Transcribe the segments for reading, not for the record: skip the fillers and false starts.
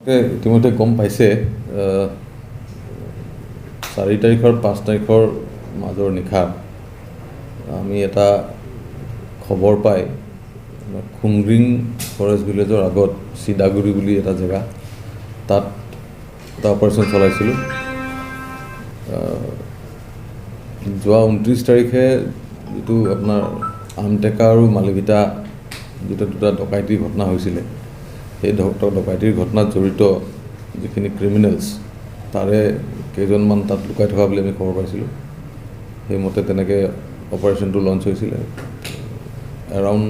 ইতিমধ্যে গম পাইছে 4 তাৰিখৰ 5 তাৰিখৰ মাজৰ নিশা আমি এটা খবৰ পাই খুংৰিং ফৰেষ্ট ভিলেজৰ আগত চিদাগুৰি বুলি এটা জেগা তাত এটা অপাৰেশ্যন চলাইছিলোঁ। যোৱা 29 তাৰিখে যিটো আপোনাৰ আমটেকা আৰু মালিভিটা যিটো দুটা ডকাইতিৰ ঘটনা হৈছিলে সেই ডকাইতিৰ ঘটনাত জড়িত যিখিনি ক্ৰিমিনেলছ তাৰে কেইজনমান তাত লুকাই থকা বুলি আমি খবৰ পাইছিলোঁ। সেইমতে তেনেকৈ অপাৰেশ্যনটো লঞ্চ হৈছিলে। এৰাউণ্ড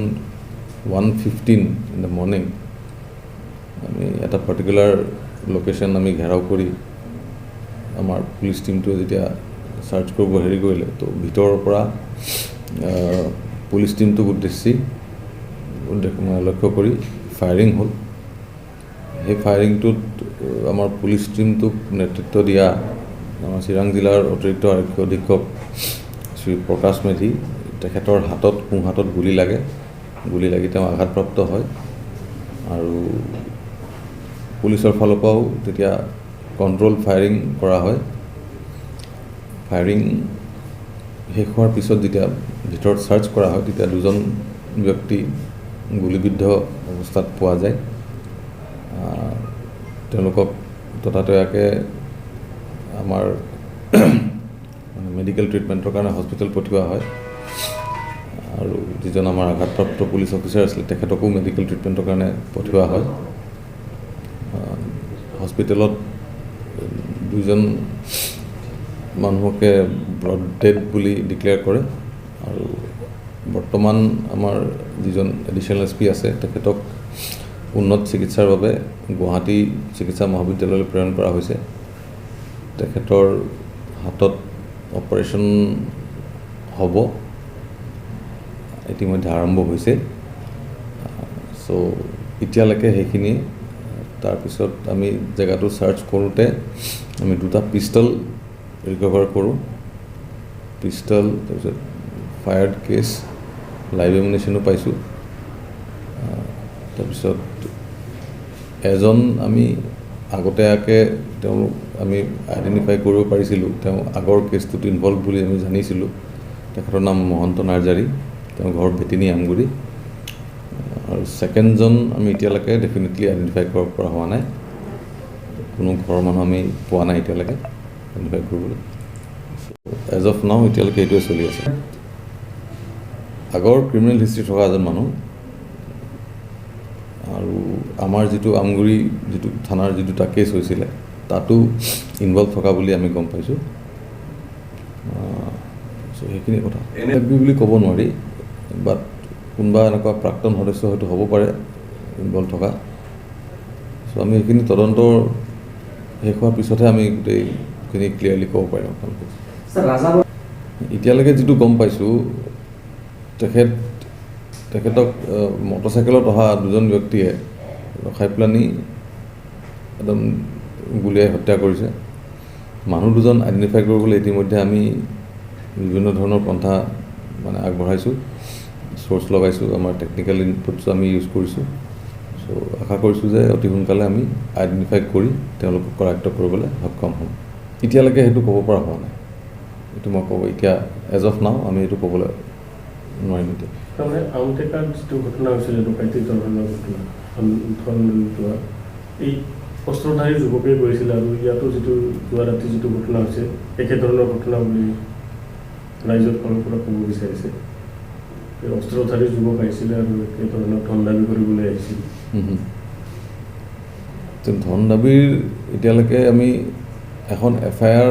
1:15 ইন দ্য মৰ্ণিং আমি এটা পাৰ্টিকুলাৰ লোকেশ্যন আমি ঘেৰাও কৰি আমাৰ পুলিচ টীমটোৱে যেতিয়া চাৰ্চ কৰিব কৰিলে তো ভিতৰৰ পৰা পুলিচ টীমটোক লক্ষ্য কৰি ফায়াৰিং হ'ল। সেই ফায়াৰিংটোত আমাৰ পুলিচ টীমটোক নেতৃত্ব দিয়া আমাৰ চিৰাং জিলাৰ অতিৰিক্ত আৰক্ষী অধীক্ষক শ্ৰী প্ৰকাশ মেধি তেখেতৰ সোঁ হাতত গুলি লাগি তেওঁ আঘাতপ্ৰাপ্ত হয় আৰু পুলিচৰ ফালৰ পৰাও তেতিয়া কণ্ট্ৰল ফায়াৰিং কৰা হয়। ফায়াৰিং শেষ হোৱাৰ পিছত যেতিয়া ভিতৰত চাৰ্চ কৰা হয় তেতিয়া 2জন ব্যক্তি গুলিবিদ্ধ অৱস্থাত পোৱা যায়। তেওঁলোকক ততাতৈয়াকৈ আমাৰ মেডিকেল ট্ৰিটমেণ্টৰ কাৰণে হস্পিটেল পঠিওৱা হয় আৰু যিজন আমাৰ আঘাতপ্ৰাপ্ত পুলিচ অফিচাৰ আছিলে তেখেতকো মেডিকেল ট্ৰিটমেণ্টৰ কাৰণে পঠিওৱা হয়। হস্পিটেলত 2জন মানুহকে ব্ৰড ডেড বুলি ডিক্লেয়াৰ কৰে আৰু বৰ্তমান আমাৰ যিজন এডিশ্যনেল SP আছে তেখেতক উন্নত চিকিৎসাৰ বাবে গুৱাহাটী চিকিৎসা মহাবিদ্যালয়লৈ প্ৰেৰণ কৰা হৈছে। তেখেতৰ হাতত অপাৰেশ্যন হ'ব, ইতিমধ্যে আৰম্ভ হৈছে। চ' এতিয়ালৈকে সেইখিনি। তাৰপিছত আমি জেগাটো চাৰ্চ কৰোঁতে আমি 2টা পিষ্টল ৰিকভাৰ কৰোঁ। পিষ্টল তাৰপিছত ফায়াৰ্ড কেছ লাইভ এমিনেশ্যনো পাইছোঁ। তাৰপিছত এজন আমি আগতীয়াকৈ তেওঁলোক আমি আইডেণ্টিফাই কৰিব পাৰিছিলোঁ, তেওঁ আগৰ কেছটোত ইনভলভ বুলি আমি জানিছিলোঁ। তেখেতৰ নাম মহন্ত নাৰ্জাৰী, তেওঁ ঘৰ বেতিনি আমগুৰি। আৰু ছেকেণ্ডজন আমি এতিয়ালৈকে ডেফিনেটলি আইডেণ্টিফাই কৰিব পৰা হোৱা নাই, কোনো ঘৰৰ মানুহ আমি পোৱা নাই এতিয়ালৈকে আইডেণ্টিফাই কৰিবলৈ। এজ অফ নাও এতিয়ালৈকে এইটোৱে চলি আছে। আগৰ ক্ৰিমিনেল হিষ্ট্ৰী থকা এজন মানুহ আৰু আমাৰ যিটো আমগুৰি যিটো থানাৰ যি 2টা কেছ হৈছিলে তাতো ইনভলভ থকা বুলি আমি গম পাইছোঁ। চ' সেইখিনি কথা বুলি ক'ব নোৱাৰি, বাট কোনোবা এনেকুৱা প্ৰাক্তন সদস্য হয়তো হ'ব পাৰে ইনভলভ থকা। চ' আমি সেইখিনি তদন্তৰ শেষ হোৱাৰ পিছতহে আমি গোটেইখিনি ক্লিয়াৰলি ক'ব পাৰিম আপোনালোকে। এতিয়ালৈকে যিটো গম পাইছোঁ তেখেতক মটৰচাইকেলত অহা 2জন ব্যক্তিয়ে ৰখাই পেলানি একদম গুলীয়াই হত্যা কৰিছে। মানুহ 2জন আইডেণ্টিফাই কৰিবলৈ ইতিমধ্যে আমি বিভিন্ন ধৰণৰ পন্থা আগবঢ়াইছোঁ, চ'ৰ্চ লগাইছোঁ, আমাৰ টেকনিকেল ইনপুটছো আমি ইউজ কৰিছোঁ। চ' আশা কৰিছোঁ যে অতি সোনকালে আমি আইডেণ্টিফাই কৰি তেওঁলোকক কৰায়ত্ব কৰিবলৈ সক্ষম হ'ম। এতিয়ালৈকে সেইটো ক'ব পৰা হোৱা নাই, এইটো মই ক'ব এতিয়া এজ অফ নাও আমি এইটো ক'বলৈ নোৱাৰিম। এতিয়া তাৰমানে আমটেকাৰ যিটো ঘটনা হৈছিলে ডকাইতি ধৰণৰ ঘটনা এই অস্ত্ৰধাৰী যুৱকে কৰিছিলে আৰু ইয়াতো যিটো যোৱা ৰাতি যিটো ঘটনা হৈছে একেধৰণৰ ঘটনা বুলি ৰাইজৰ ফালৰ পৰা ক'ব বিচাৰিছে। অস্ত্ৰধাৰী যুৱক আহিছিলে আৰু একেধৰণৰ ধন দাবী কৰিবলৈ আহিছিল। ধন দাবীৰ এতিয়ালৈকে আমি এখন FIR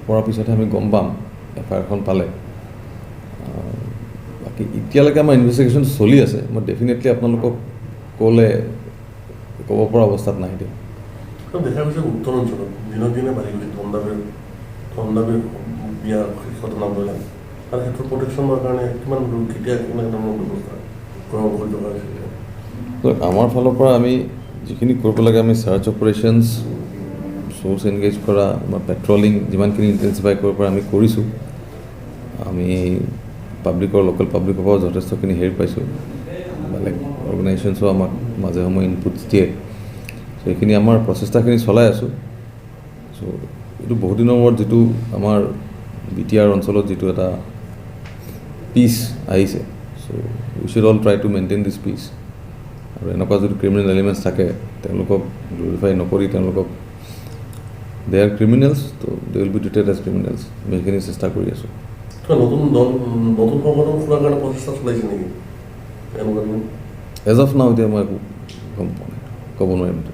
কৰাৰ পিছতহে আমি গম পাম, FIRখন পালে। বাকী এতিয়ালৈকে আমাৰ ইনভেষ্টিগেশ্যন চলি আছে, মই ডেফিনেটলি আপোনালোকক ক'ব পৰা অৱস্থাত নাই এতিয়া। দেখা গৈছে উত্তৰ অঞ্চলত দিনক দিনে বাঢ়ি গৈছে ধন দাবীৰ বিয়াৰ ঘটনাবিলাক, আৰু সেইটোৰ প্ৰটেকশ্যনৰ কাৰণে কিমান কেতিয়া কিমান ধৰণৰ ব্যৱস্থা গ্ৰহণ কৰি থকা হৈছিলে? আমাৰ ফালৰ পৰা আমি যিখিনি কৰিব লাগে আমি চাৰ্চ অপাৰেশ্যনছ, চ'ৰ্চ এনগেজ কৰা, আমাৰ পেট্ৰলিং যিমানখিনি ইণ্টেনচিফাই কৰিব পৰা আমি কৰিছোঁ। আমি লোকেল পাব্লিকৰ পৰাও যথেষ্টখিনি হেৰি পাইছোঁ, বেলেগ অৰ্গেনাইজেশ্যনছো আমাক মাজে সময়ে ইনপুটছ দিয়ে। চ' সেইখিনি আমাৰ প্ৰচেষ্টাখিনি চলাই আছোঁ চ' এইটো বহুত দিনৰ মূৰত যিটো আমাৰ বি টি আৰ অঞ্চলত যিটো এটা পিচ আহিছে so' we should all try to maintain this pitch আৰু এনেকুৱা যদি ক্ৰিমিনেল এলিমেণ্টছ থাকে তেওঁলোকক গ্লৰিফাই নকৰি তেওঁলোকক দে আৰ ক্ৰিমিনেলছ ত' they will be treated as criminals আমি সেইখিনি চেষ্টা কৰি আছোঁ নতুন সংগঠন খোলাৰ কাৰণে প্ৰচেষ্টা চলাইছে নেকি এজ অফ নাও এতিয়া মই একো গম পোৱা নাই ক'ব নোৱাৰিম